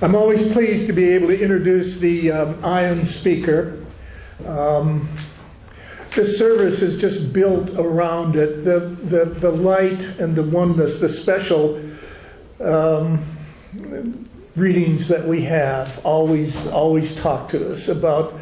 I'm always pleased to be able to introduce the Ion speaker. This service is just built around it. The light and the oneness, the special readings that we have always talk to us about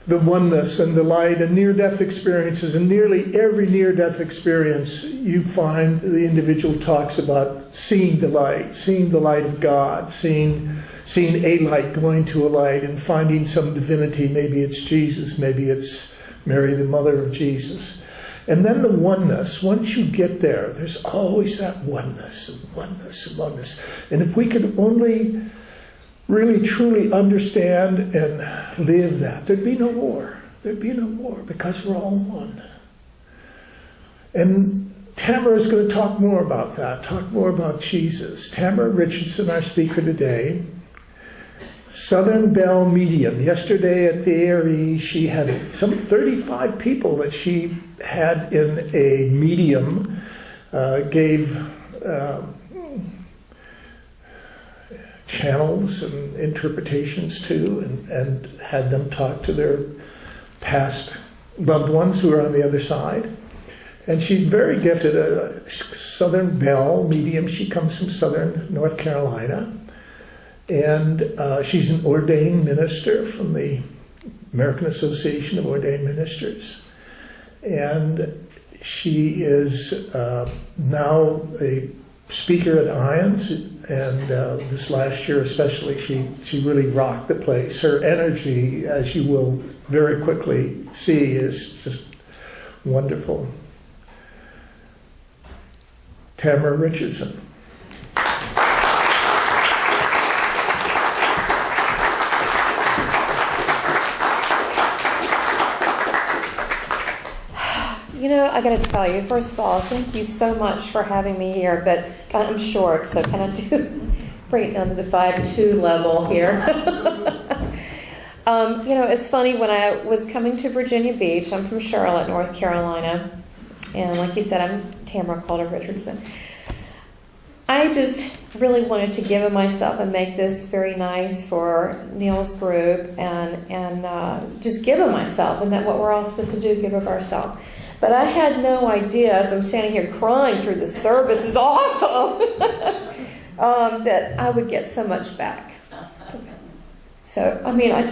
the oneness and the light and near-death experiences. And nearly every near-death experience, you find the individual talks about seeing the light of God, seeing a light going to a light and finding some divinity. Maybe it's Jesus, maybe it's Mary, the mother of Jesus. And then the oneness. Once you get there, there's always that oneness and oneness and oneness. And if we could only really truly understand and live that, there'd be no war. There'd be no war because we're all one. And Tamara is going to talk more about that, talk more about Jesus. Tamara Richardson, our speaker today. Southern Bell Medium. Yesterday at the ARE, she had some 35 people that she had in a medium, gave channels and interpretations to, and had them talk to their past loved ones who are on the other side. And she's very gifted, a Southern Bell Medium. She comes from Southern North Carolina. And she's an ordained minister from the American Association of Ordained Ministers. And she is now a speaker at IONS, and this last year especially, she really rocked the place. Her energy, as you will very quickly see, is just wonderful. Tamara Richardson. You know, I got to tell you, first of all, thank you so much for having me here, but I'm short, so kind of do bring it down to the 5'2" level here. You know, it's funny, when I was coming to Virginia Beach, I'm from Charlotte, North Carolina, and like you said, I'm Tamara Richardson. I just really wanted to give of myself and make this very nice for Neil's group, and just give of myself, and that's what we're all supposed to do, give of ourselves. But I had no idea, as I'm standing here crying through the service, is awesome, that I would get so much back. So, I mean, I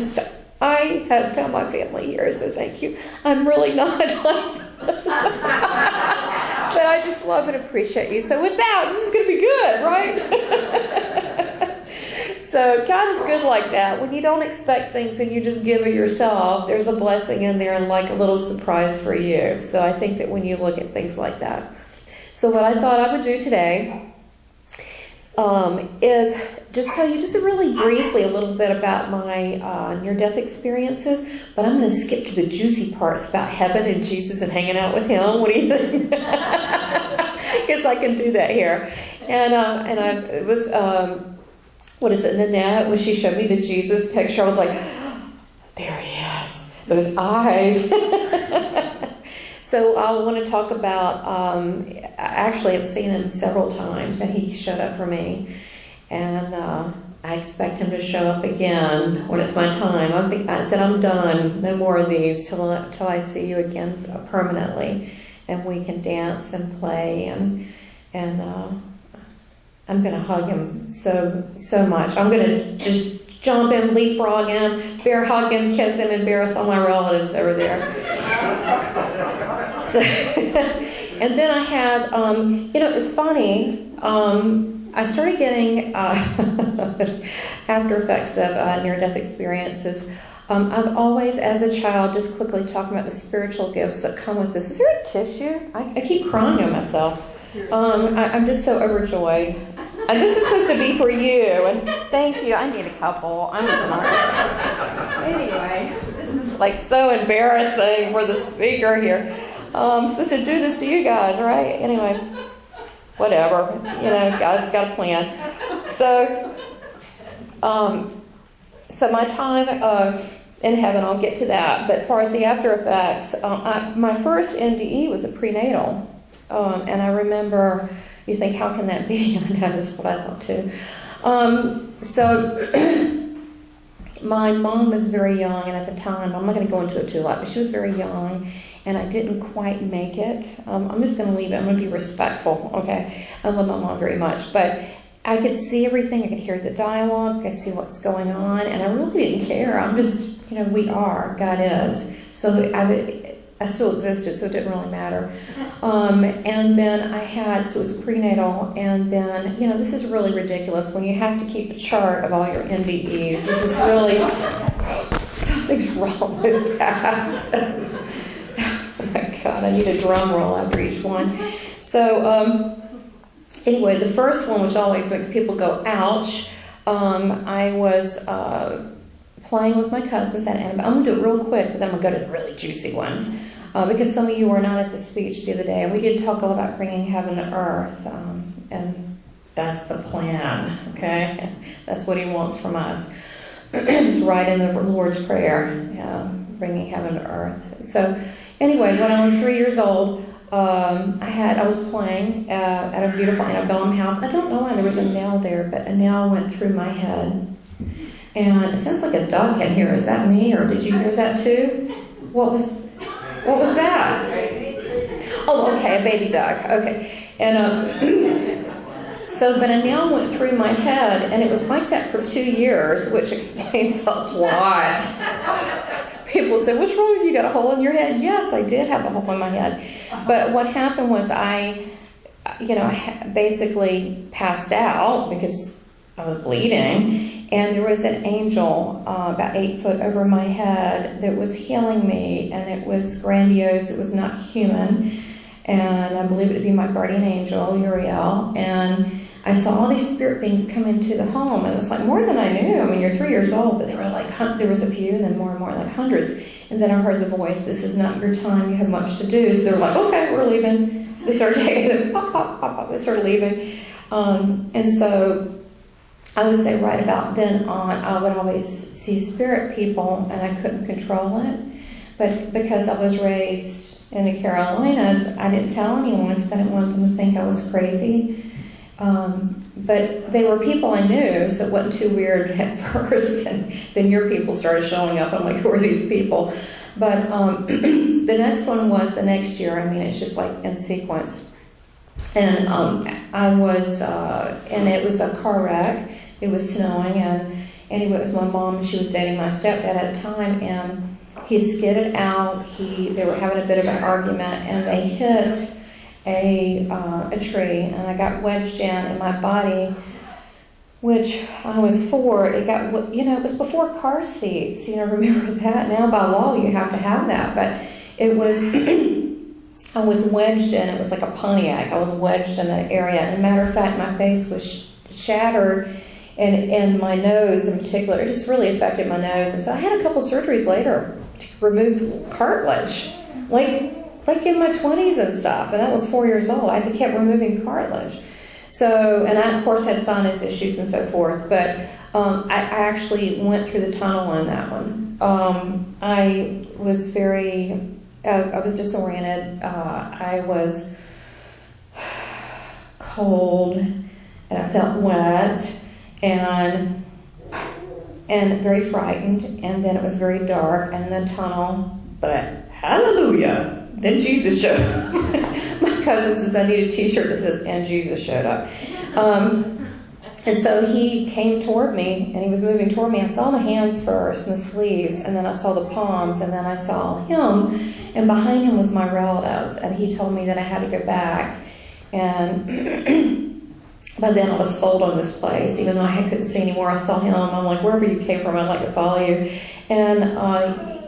have found my family here, so thank you. I'm really not like but I just love and appreciate you. So with that, this is going to be good, right? So God is good like that. When you don't expect things and you just give it yourself, there's a blessing in there and like a little surprise for you. So I think that when you look at things like that. So what I thought I would do today is just tell you just really briefly a little bit about my near-death experiences. But I'm going to skip to the juicy parts about heaven and Jesus and hanging out with Him. What do you think? Because I can do that here. It was... what is it, Nanette, when she showed me the Jesus picture, I was like, there He is, those eyes. So I want to talk about, actually I've seen Him several times, and He showed up for me. And I expect Him to show up again when it's my time. I said, I'm done, no more of these till I see you again permanently. And we can dance and play, and I'm going to hug Him so much. I'm going to just jump in, leapfrog Him, bear hug Him, kiss Him, embarrass all my relatives over there. So, and then I had, you know, it's funny. I started getting after effects of near-death experiences. I've always, as a child, just quickly talking about the spiritual gifts that come with this. Is there a tissue? I keep crying on myself. I'm just so overjoyed. And this is supposed to be for you, and thank you. I need a couple. I'm smart. Anyway, this is like so embarrassing for the speaker here. I'm supposed to do this to you guys, right? Anyway, whatever. You know, God's got a plan. So my time in heaven, I'll get to that. But as far as the after effects, my first NDE was a prenatal. And I remember, you think, how can that be? I know, that's what I thought too. So my mom was very young, and at the time, I'm not going to go into it too much, but she was very young, and I didn't quite make it. I'm just going to leave it. I'm going to be respectful, okay? I love my mom very much, but I could see everything. I could hear the dialogue. I could see what's going on, and I really didn't care. I'm just, we are. God is. So I still existed, so it didn't really matter. And then so it was prenatal, and then, this is really ridiculous when you have to keep a chart of all your NDEs. This is really, something's wrong with that. Oh my God, I need a drum roll after each one. So, anyway, the first one, which always makes people go, ouch, I was playing with my cousins, and I'm going to do it real quick, but then I'm going to go to the really juicy one. Because some of you were not at the speech the other day, and we did talk all about bringing heaven to earth, and that's the plan, okay? That's what he wants from us. It's right in the Lord's Prayer, bringing heaven to earth. So anyway, when I was 3 years old, I was playing at a beautiful antebellum house. I don't know why there was a nail there, but a nail went through my head. And it sounds like a dog in here. Is that me, or did you hear that too? What was that? Oh, okay, a baby dog. Okay. And but a nail went through my head, and it was like that for 2 years, which explains a lot. People say, what's wrong with you? You got a hole in your head? Yes, I did have a hole in my head. But what happened was I basically passed out because I was bleeding. And there was an angel about 8 foot over my head that was healing me, and it was grandiose. It was not human, and I believe it to be my guardian angel, Uriel. And I saw all these spirit beings come into the home, and it was like more than I knew. I mean, you're 3 years old, but they were like, there was a few, and then more and more, like hundreds. And then I heard the voice, this is not your time, you have much to do. So they were like, okay, we're leaving. So they started taking it, pop, pop, pop, pop, they started leaving. And so I would say right about then on, I would always see spirit people, and I couldn't control it. But because I was raised in the Carolinas, I didn't tell anyone because I didn't want them to think I was crazy. But they were people I knew, so it wasn't too weird at first. And then your people started showing up. I'm like, who are these people? But the next one was the next year. I mean, it's just like in sequence. And I was, and it was a car wreck. It was snowing, and anyway, it was my mom. She was dating my stepdad at the time, and he skidded out. They were having a bit of an argument, and they hit a tree, and I got wedged in my body, which I was 4. It got, it was before car seats. Remember that? Now by law you have to have that, but it was. I was wedged in. It was like a Pontiac. I was wedged in that area. And as a matter of fact, my face was shattered. And my nose in particular, it just really affected my nose. And so I had a couple surgeries later to remove cartilage, like in my 20s and stuff. And that was 4 years old. I kept removing cartilage. So, and I, of course, had sinus issues and so forth. But I actually went through the tunnel on that one. I was disoriented. I was cold, and I felt wet. And very frightened, and then it was very dark, and the tunnel, but hallelujah, then Jesus showed up. My cousin says I need a t-shirt that says, and Jesus showed up. And so he came toward me, and he was moving toward me. I saw the hands first, and the sleeves, and then I saw the palms, and then I saw him, and behind him was my relatives, and he told me that I had to go back, and but then I was sold on this place, even though I couldn't see anymore. I saw him. I'm like, wherever you came from, I'd like to follow you. And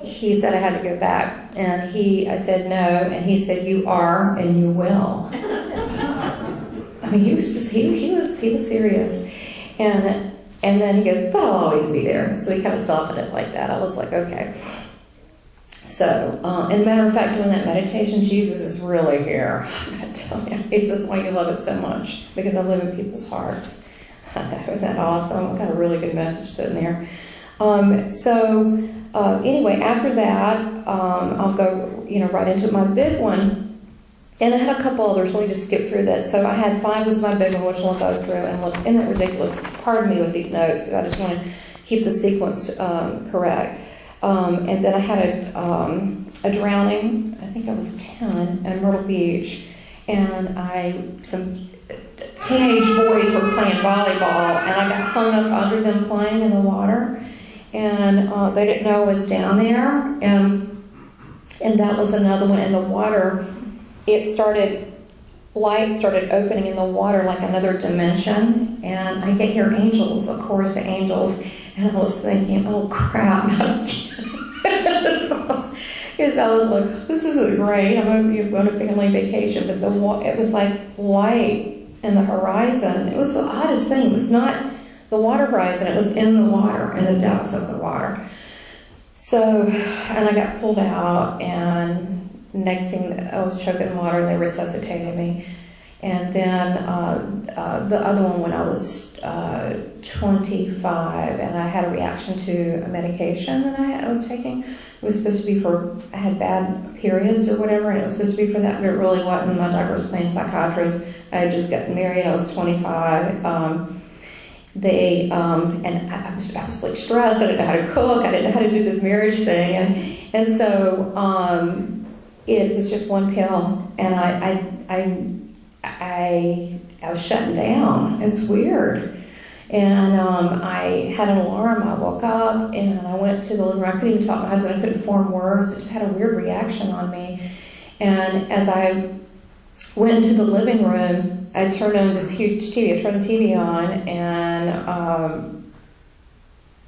he said I had to go back. And I said no. And he said, you are and you will. I mean, he was serious. And then he goes, but I'll always be there. So he kind of softened it like that. I was like, okay. So, and matter of fact, doing that meditation, Jesus is really here. I'm going to tell you. He says, why you love it so much? Because I live in people's hearts. Isn't that awesome? Got a really good message sitting there. Anyway, after that, I'll go, right into my big one And I had a couple others. Let me just skip through that. So I had 5 was my big one, which we'll go through. And look, isn't it ridiculous? Pardon me with these notes, because I just want to keep the sequence correct. And then I had a drowning. I think I was 10 at Myrtle Beach, and some teenage boys were playing volleyball, and I got hung up under them playing in the water, and they didn't know I was down there, and that was another one. In the water, light started opening in the water like another dimension, and I could hear angels, a chorus of angels, and I was thinking, oh crap, because I was like, this isn't great, I'm on a family vacation, but it was like light in the horizon. It was the oddest thing. It was not the water horizon, it was in the water, in the depths of the water. So, and I got pulled out, and next thing I was choking in water, and they resuscitated me. And then the other one when I was 25, and I had a reaction to a medication that I was taking. It was supposed to be I had bad periods or whatever, and it was supposed to be for that, but it really wasn't. My doctor was playing psychiatrist. I had just gotten married. I was 25. And I was like stressed. I didn't know how to cook. I didn't know how to do this marriage thing, and so it was just one pill, and I was shutting down. It's weird. And I had an alarm. I woke up and I went to the living room. I couldn't even talk to my husband. I couldn't form words. It just had a weird reaction on me. And as I went into the living room, I turned on this huge TV. I turned the TV on, and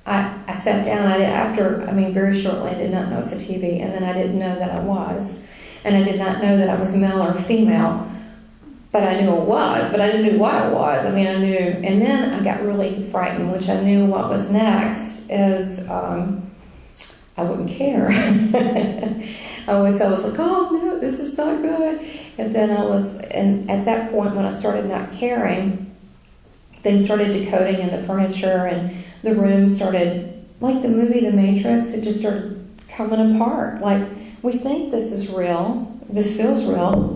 I sat down. Very shortly, I did not know it's a TV. And then I didn't know that I was. And I did not know that I was male or female. But I knew it was, but I didn't know what it was. I knew, and then I got really frightened, which I knew what was next is I wouldn't care. I was like, oh no, this is not good. And then and at that point when I started not caring, they started decoding in the furniture, and the room started, like the movie The Matrix, it just started coming apart. Like, we think this is real, this feels real,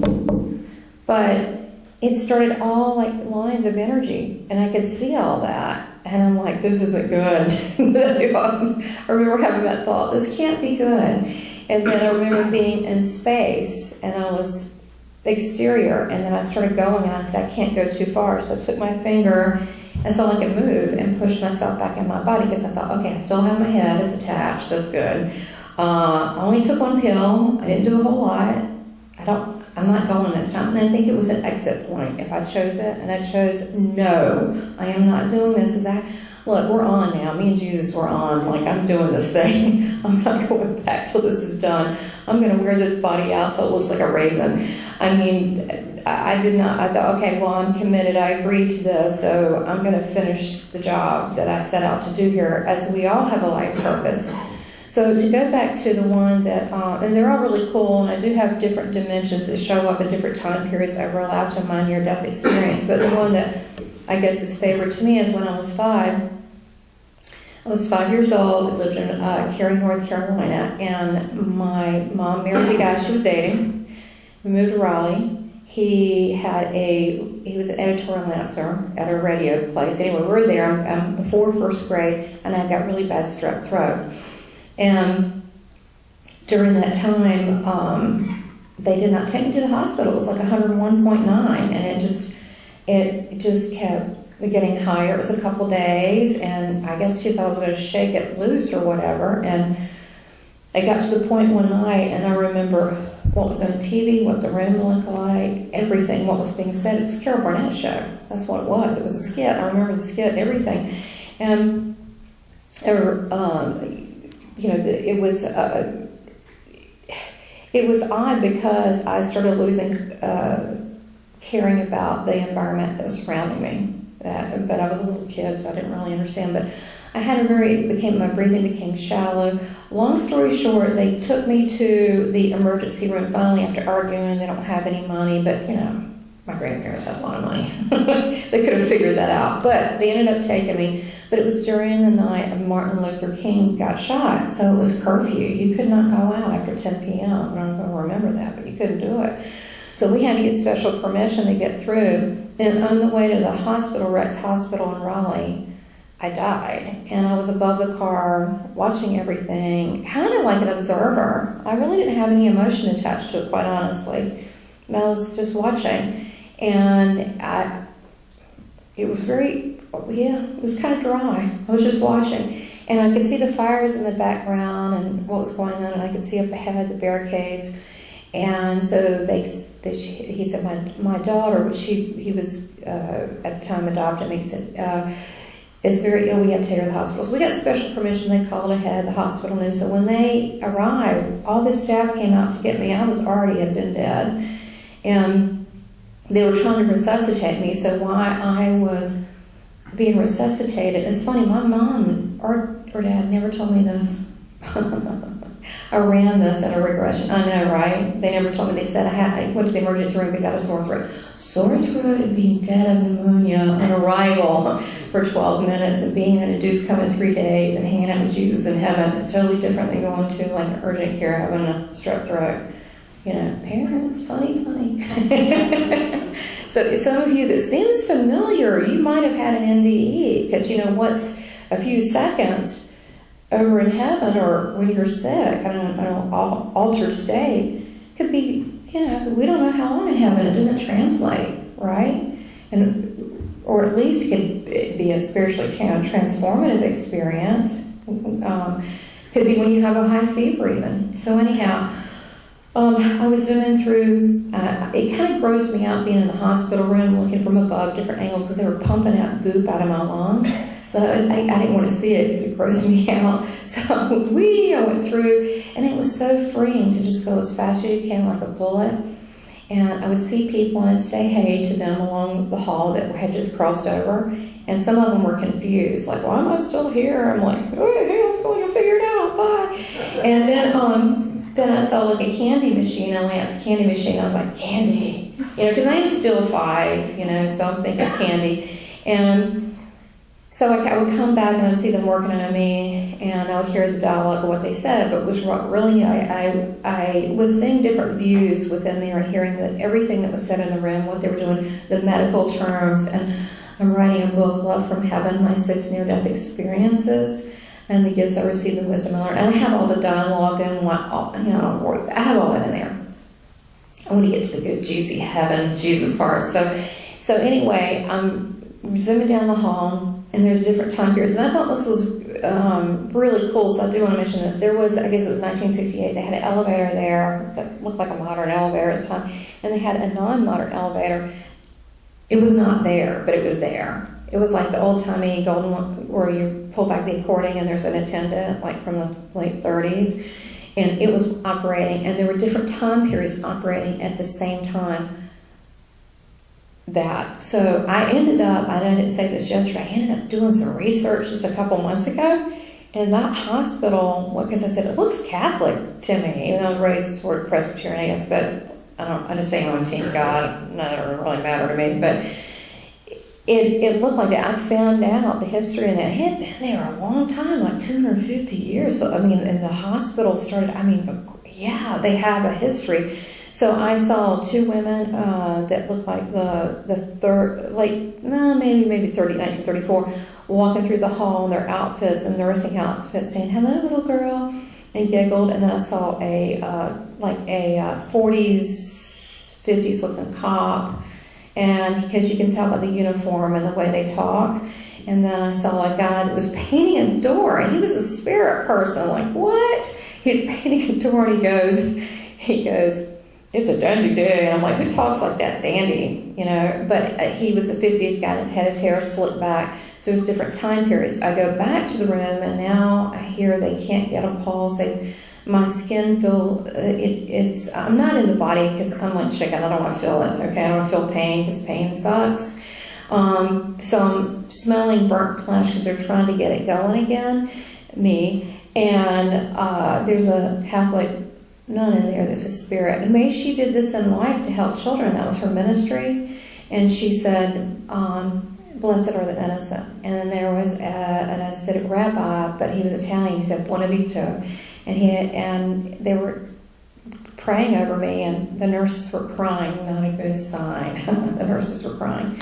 but it started all like lines of energy, and I could see all that, and I'm like, this isn't good. I remember having that thought, this can't be good. And then I remember being in space, and I was exterior, and then I started going, and I said, I can't go too far. So I took my finger, and so I could move and push myself back in my body, because I thought, okay, I still have my head, it's attached, that's good. I only took one pill, I didn't do a whole lot. I'm not going this time. And I think it was an exit point if I chose it. And I chose, no, I am not doing this, because look, we're on now. Me and Jesus, we're on. Like, I'm doing this thing. I'm not going back till this is done. I'm going to wear this body out till it looks like a raisin. I did not. I thought, okay, well, I'm committed. I agreed to this, so I'm going to finish the job that I set out to do here, as we all have a life purpose. So to go back to the one that, and they're all really cool, and I do have different dimensions that show up in different time periods overlap to my near-death experience, but the one that I guess is favorite to me is when I was 5. I was 5 years old, I lived in Cary, North Carolina, and my mom married the guy she was dating. We moved to Raleigh. He was an editorial announcer at a radio place. Anyway, we were there. I'm before first grade, and I got really bad strep throat. And during that time, they did not take me to the hospital. It was like 101.9, and it just kept getting higher. It was a couple days, and I guess she thought I was going to shake it loose or whatever. And it got to the point one night, and I remember what was on TV, what the room looked like, everything, what was being said. It's a Carol Burnett show. That's what it was. It was a skit. I remember the skit, everything. And it was odd, because I started losing caring about the environment that was surrounding me. But I was a little kid, so I didn't really understand. But I had my breathing became shallow. Long story short, they took me to the emergency room finally after arguing. They don't have any money, but my grandparents had a lot of money. They could have figured that out. But they ended up taking me. But it was during the night of Martin Luther King got shot, so it was curfew. You could not go out after 10 p.m. I don't know if I remember that, but you couldn't do it. So we had to get special permission to get through. And on the way to the hospital, Rex Hospital in Raleigh, I died. And I was above the car, watching everything, kind of like an observer. I really didn't have any emotion attached to it, quite honestly. I was just watching. And it was it was kind of dry. I was just watching. And I could see the fires in the background and what was going on, and I could see up ahead the barricades. And so he said, my daughter, which he was at the time adopted me, said, is very ill, we have to take her to the hospital. So we got special permission, they called ahead, the hospital knew. So when they arrived, all the staff came out to get me. I was already had been dead. And they were trying to resuscitate me, so while I was being resuscitated, it's funny, my mom or dad never told me this. I ran this in a regression. I know, right? They never told me. They said I went to the emergency room because I had a sore throat. Sore throat and being dead of pneumonia on arrival for 12 minutes and being in a deuce come in 3 days and hanging out with Jesus in heaven. It's totally different than going to like an urgent care having a strep throat. You know, parents, funny. So some of you, that seems familiar, you might have had an NDE because, you know, what's a few seconds over in heaven or when you're sick, an altered state, could be, you know, we don't know how long in heaven. It doesn't translate, right? Or at least it could be a spiritually transformative experience. Could be when you have a high fever even. So anyhow, I was zooming through, it kind of grossed me out being in the hospital room looking from above different angles because they were pumping out goop out of my lungs. So I didn't want to see it because it grossed me out. So I went through, and it was so freeing to just go as fast as you can like a bullet. And I would see people and I'd say hey to them along the hall that had just crossed over. And some of them were confused, like, why am I still here? I'm like, oh, hey, let's go, you'll figure it out, bye. And then I saw like a candy machine, a Lance candy machine. I was like, candy, you know, because I am still 5, you know, so I'm thinking candy. And so I would come back and I'd see them working on me, and I would hear the dialogue of what they said. But was really, I was seeing different views within there and hearing that everything that was said in the room, what they were doing, the medical terms. And I'm writing a book, Love from Heaven, My 6 Near-Death Experiences, and the gifts I received in wisdom and learn. And I have all the dialogue and you know, I have all that in there. I want to get to the good, juicy heaven, Jesus part. So anyway, I'm zooming down the hall, and there's different time periods. And I thought this was really cool, so I do want to mention this. There was, I guess it was 1968, they had an elevator there that looked like a modern elevator at the time, and they had a non-modern elevator. It was not there, but it was there. It was like the old-timey golden one where you pull back the accordion and there's an attendant, like from the late 30s. And it was operating, and there were different time periods operating at the same time. So I didn't say this yesterday, I ended up doing some research just a couple months ago. And that hospital, because I said, it looks Catholic to me, even though I was raised toward Presbyterian, I guess, but I just say I'm on Team God, none of it really matter to me, but it looked like that. I found out the history, and that had been there a long time, like 250 years. So, I mean, and the hospital started, they have a history. So I saw 2 women that looked like the third, maybe 1934, walking through the hall in their outfits and nursing outfits, saying, hello, little girl, and giggled. And then I saw a 40s, 50s looking cop, and because you can tell by the uniform and the way they talk. And then I saw a guy that was painting a door, and he was a spirit person. Like, what? He's painting a door, and he goes, it's a dandy day. And I'm like, who talks like that, dandy? You know, but he was a 50s guy, and had his hair slicked back. So there's different time periods. I go back to the room, and now I hear they can't get a pulse. My skin I'm not in the body because I'm like shaking. I don't want to feel it, okay? I don't want to feel pain because pain sucks. So I'm smelling burnt flesh because they're trying to get it going again, me. And there's a Catholic nun in there that's a spirit. And maybe she did this in life to help children. That was her ministry. And she said, blessed are the innocent. And then there was an Hasidic rabbi, but he was Italian. He said, Buonavito. And they were praying over me, and the nurses were crying. Not a good sign. The nurses were crying.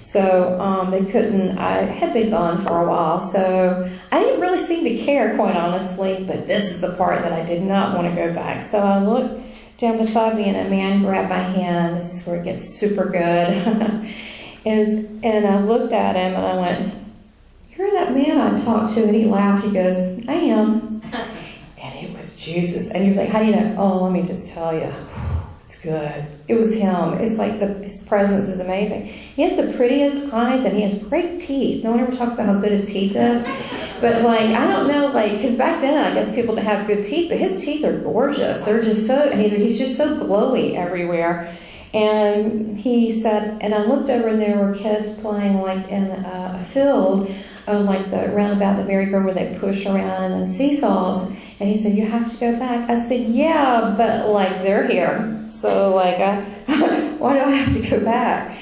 So they couldn't, I had been gone for a while, so I didn't really seem to care, quite honestly, but this is the part that I did not want to go back. So I looked down beside me, and a man grabbed my hand. This is where it gets super good. and I looked at him, and I went, "You're that man I talked to?" And he laughed. He goes, "I am." And it was Jesus. And you're like, "How do you know?" "Oh, let me just tell you. It's good." It was him. It's like his presence is amazing. He has the prettiest eyes, and he has great teeth. No one ever talks about how good his teeth is. But like, I don't know, like, because back then I guess people didn't have good teeth, but his teeth are gorgeous. They're just so, he's just so glowy everywhere. And he said, and I looked over, and there were kids playing like in a field, like the roundabout, the merry-go-round where they push around, and then seesaws. And he said, "You have to go back." I said, "Yeah, but like they're here. So like, why do I have to go back?"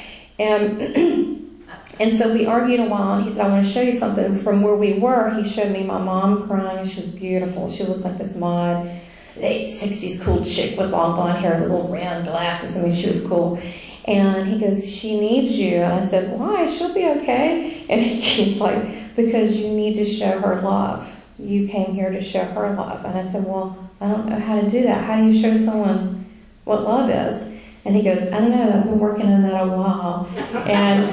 And so we argued a while, and he said, "I want to show you something from where we were." He showed me my mom crying, and she was beautiful. She looked like this mod, late 60s cool chick with long blonde hair, the little round glasses. I mean, she was cool. And he goes, "She needs you." And I said, "Why? She'll be okay." And he's like, "Because you need to show her love. You came here to show her love." And I said, "Well, I don't know how to do that. How do you show someone what love is?" And he goes, "I don't know, I've been working on that a while." And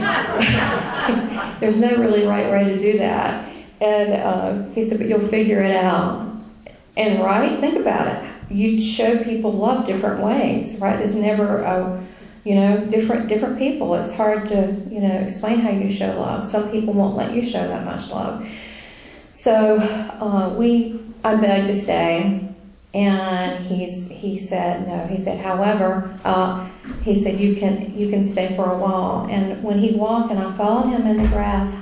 there's no really right way to do that. And he said, "But you'll figure it out." And right, think about it. You show people love different ways, right? There's never different people. It's hard to, explain how you show love. Some people won't let you show that much love. So I begged to stay. And he said no. He said, however, he said you can stay for a while. And when he'd walk, and I followed him in the grass,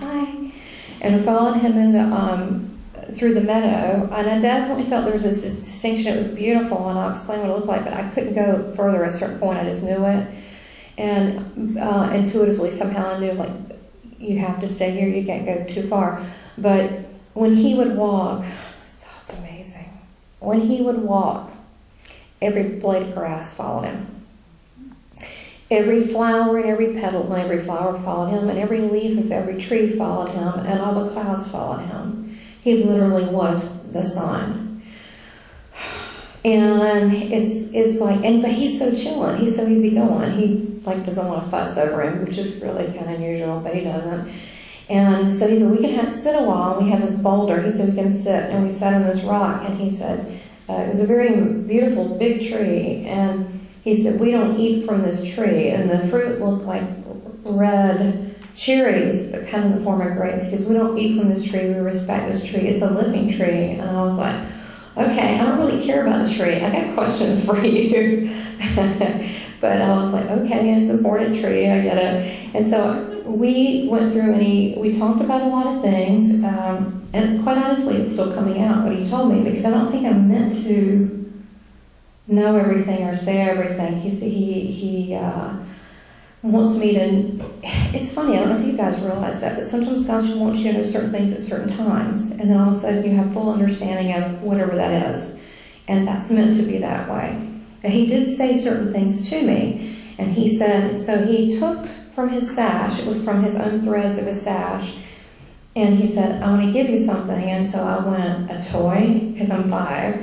and I followed him in the through the meadow, and I definitely felt there was this distinction. It was beautiful, and I'll explain what it looked like. But I couldn't go further at a certain point. I just knew it, and intuitively somehow I knew, like, you have to stay here. You can't go too far. But when he would walk, it's amazing. When he would walk, every blade of grass followed him. Every flower and every petal and every flower followed him, and every leaf of every tree followed him, and all the clouds followed him. He literally was the sun. And it's like, but he's so chilling. He's so easygoing. He like doesn't want to fuss over him, which is really kind of unusual, but he doesn't. And so he said, we can sit a while. And we have this boulder. He said, we can sit. And we sat on this rock. And he said, it was a very beautiful big tree. And he said, we don't eat from this tree. And the fruit looked like red cherries, but kind of in the form of grapes. Because we don't eat from this tree. We respect this tree. It's a living tree. And I was like, okay, I don't really care about the tree. I got questions for you. But I was like, okay, it's an important tree. I get it. And so we went through and we talked about a lot of things, and quite honestly, it's still coming out what he told me, because I don't think I'm meant to know everything or say everything. He wants me to. It's funny. I don't know if you guys realize that, but sometimes God wants you to know certain things at certain times, and then all of a sudden you have full understanding of whatever that is, and that's meant to be that way. And he did say certain things to me, and he said, so he took from his sash, it was from his own threads of his sash, and he said, I want to give you something. And so I went, a toy, because I'm 5,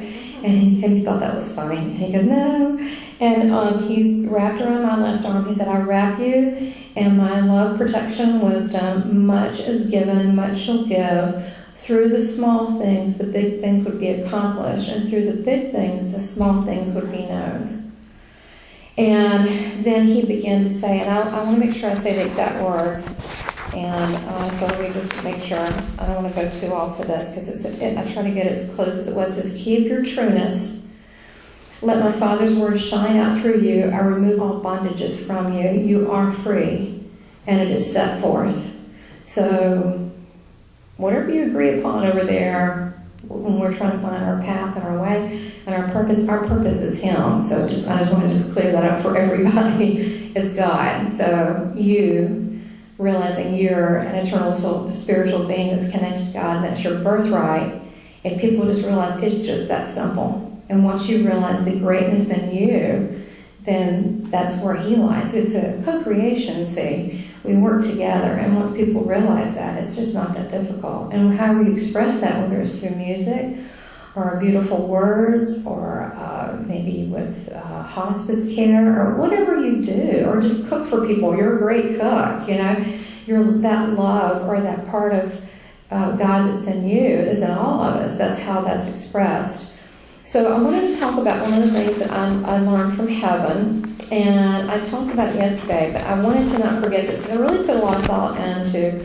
and he thought that was funny. And he goes, no. And he wrapped around my left arm. He said, I wrap you in my love, protection, wisdom. Much is given, much shall give. Through the small things, the big things would be accomplished, and through the big things, the small things would be known. And then he began to say, and I want to make sure I say the exact words, and so let me just make sure. I don't want to go too off of this, because I try to get it as close as it was. It says, keep your trueness. Let my Father's word shine out through you. I remove all bondages from you. You are free, and it is set forth. So whatever you agree upon over there, when we're trying to find our path and our way and our purpose is Him. So I just want to clear that up for everybody. Is God. So you realizing you're an eternal soul, spiritual being that's connected to God, and that's your birthright. If people just realize it's just that simple, And once you realize the greatness in you, then that's where he lies. It's a co-creation, see. We work together, and once people realize that, it's just not that difficult. And however you express that, whether it's through music, or beautiful words, or maybe with hospice care, or whatever you do, or just cook for people. You're a great cook, you know. That love, or that part of God that's in you is in all of us. That's how that's expressed. So I wanted to talk about one of the things that I learned from heaven, and I talked about it yesterday, but I wanted to not forget this, because I really put a lot of thought into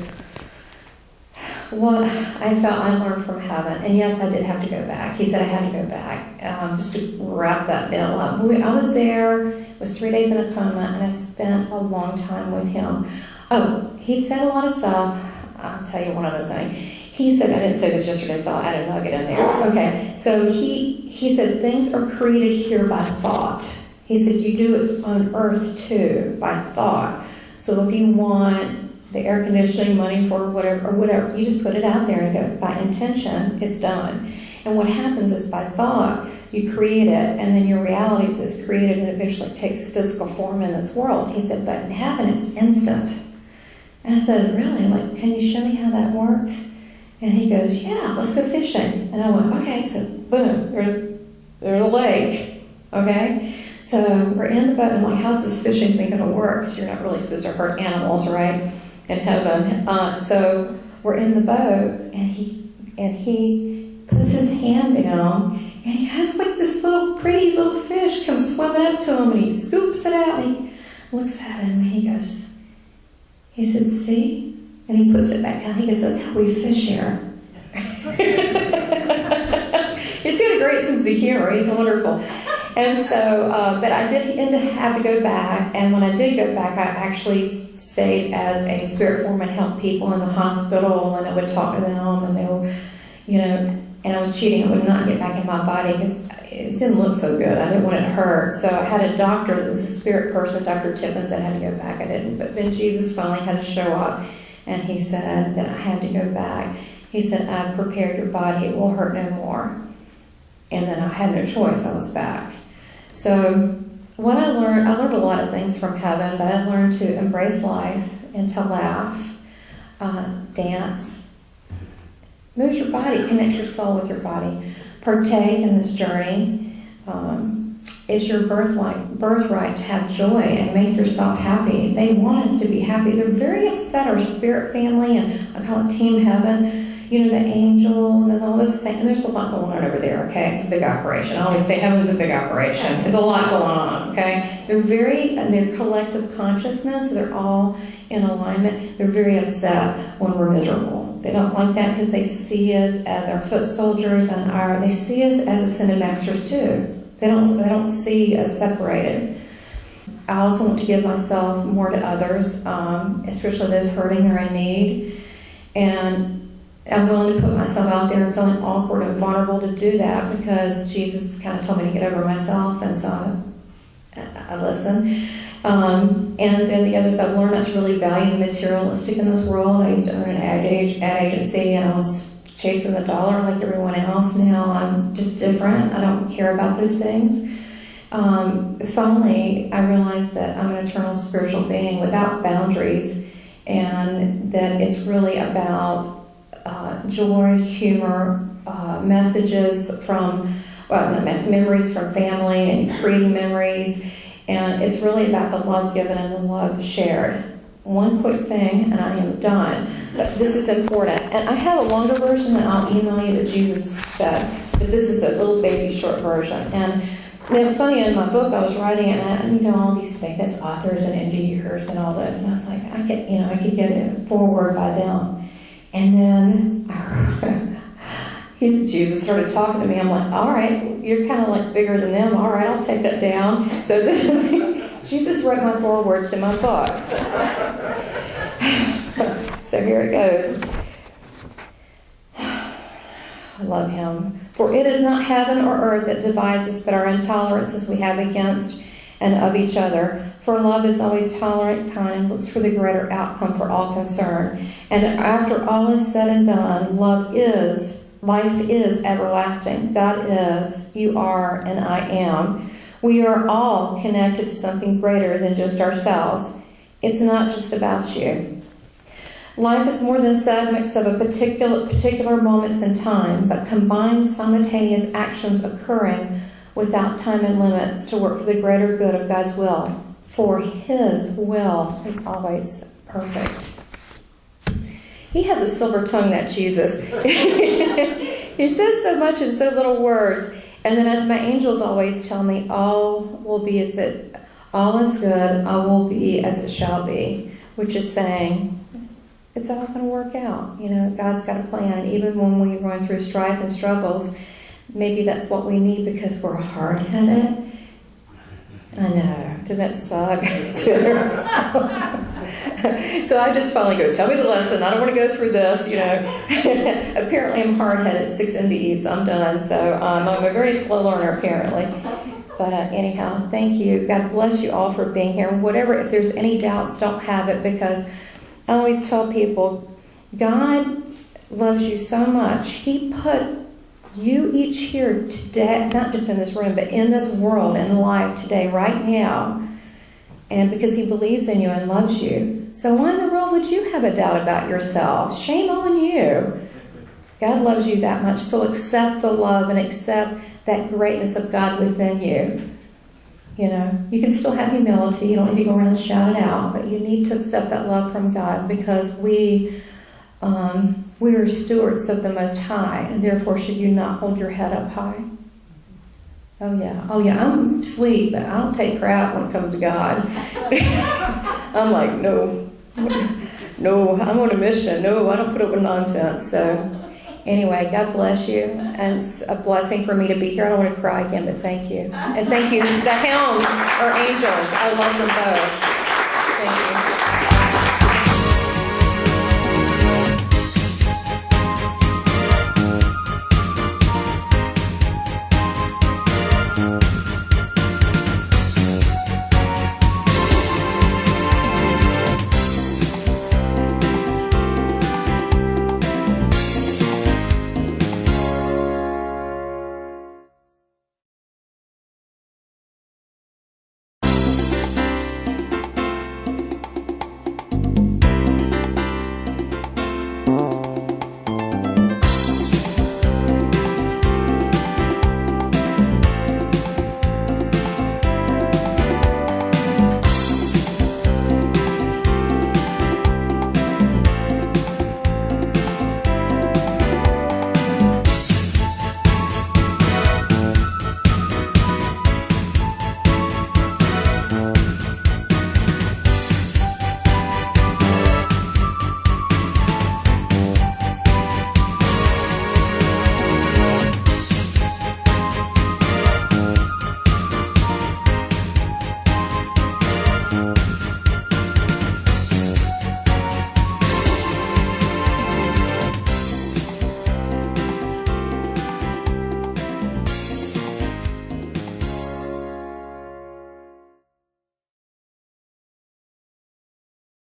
what I felt I learned from heaven. And yes, I did have to go back. He said I had to go back, just to wrap that deal up. I was there, it was 3 days in a coma, and I spent a long time with him. Oh, he said a lot of stuff. I'll tell you one other thing. He said, I didn't say this yesterday, so I'll add a nugget in there. Okay, so he said things are created here by thought. He said you do it on earth too, by thought. So if you want the air conditioning money for whatever, you just put it out there and go, by intention, it's done. And what happens is by thought, you create it, and then your reality is created, and eventually it takes physical form in this world. He said, but in heaven, it's instant. And I said, really? Like, can you show me how that works? And he goes, yeah, let's go fishing. And I went, okay. So boom, there's a lake, okay? So we're in the boat, and I'm like, how's this fishing thing going to work? Because you're not really supposed to hurt animals, right, in heaven. So we're in the boat, and he puts his hand down, and he has like this little pretty little fish come swimming up to him, and he scoops it out, and he looks at him, and he said, see? And he puts it back down. He goes, that's how we fish here. He's got a great sense of humor. He's wonderful. And so, but I did have to go back. And when I did go back, I actually stayed as a spirit form and helped people in the hospital. And I would talk to them. And they were, you know, and I was cheating. I would not get back in my body because it didn't look so good. I didn't want it to hurt. So I had a doctor that was a spirit person. Dr. Tippin said I had to go back. I didn't. But then Jesus finally had to show up. And he said that I had to go back. He said, I've prepared your body. It will hurt no more. And then I had no choice. I was back. So what I learned a lot of things from heaven, but I learned to embrace life and to laugh, dance, move your body, connect your soul with your body, partake in this journey. It's your birthright to have joy and make yourself happy. They want us to be happy. They're very upset, our spirit family, and I call it Team Heaven, you know, the angels and all this thing. And there's a lot going on over there, okay? It's a big operation. I always say heaven's a big operation. There's a lot going on, okay? They're collective consciousness. So they're all in alignment. They're very upset when we're miserable. They don't like that because they see us as our foot soldiers and they see us as ascended masters too. They don't see us separated. I also want to give myself more to others, especially those hurting or in need. And I'm willing to put myself out there and feeling awkward and vulnerable to do that because Jesus kind of told me to get over myself, and so I listen. And then the others, I've learned not to really value the materialistic in this world. I used to own an ad agency, and I was chasing the dollar like everyone else. Now I'm just different. I don't care about those things. Finally, I realized that I'm an eternal spiritual being without boundaries, and that it's really about joy, humor, messages from, memories from family and creating memories, and it's really about the love given and the love shared. One quick thing, and I am done. But this is important. And I have a longer version that I'll email you that Jesus said. But this is a little baby short version. And it's funny, in my book I was writing it, and all these famous authors and engineers and all this. And I was like, I could get it forward by them. And then Jesus started talking to me. I'm like, all right, you're kind of like bigger than them. All right, I'll take that down. So this is Jesus wrote my foreword to my book. So here it goes. I love him. For it is not heaven or earth that divides us, but our intolerances we have against and of each other. For love is always tolerant, kind, and looks for the greater outcome for all concerned. And after all is said and done, love is Life is everlasting. God is, you are, and I am. We are all connected to something greater than just ourselves. It's not just about you. Life is more than segments of a particular moments in time, but combined simultaneous actions occurring without time and limits to work for the greater good of God's will. For His will is always perfect. He has a silver tongue, that Jesus. He says so much in so little words. And then, as my angels always tell me, all is good, all will be as it shall be, which is saying it's all going to work out. You know, God's got a plan. And even when we run through strife and struggles, maybe that's what we need because we're hard-headed. I know. Did that suck? So I just finally go, tell me the lesson. I don't want to go through this, you know. Apparently I'm hard-headed, 6 MDE, so I'm done. So I'm a very slow learner, apparently. But anyhow, thank you. God bless you all for being here. Whatever, if there's any doubts, don't have it, because I always tell people, God loves you so much. He put you each here today, not just in this room, but in this world, in life today, right now, and because He believes in you and loves you. So why in the world would you have a doubt about yourself? Shame on you. God loves you that much, so accept the love and accept that greatness of God within you. You know, you can still have humility. You don't need to go around and shout it out, but you need to accept that love from God, because we are stewards of the Most High, and therefore should you not hold your head up high. Oh yeah, I'm sweet, but I don't take crap when it comes to God. I'm like, no, I'm on a mission. No, I don't put up with nonsense. So anyway, God bless you, and it's a blessing for me to be here. I don't want to cry again, but thank you. And thank you. The hounds are angels. I love them both.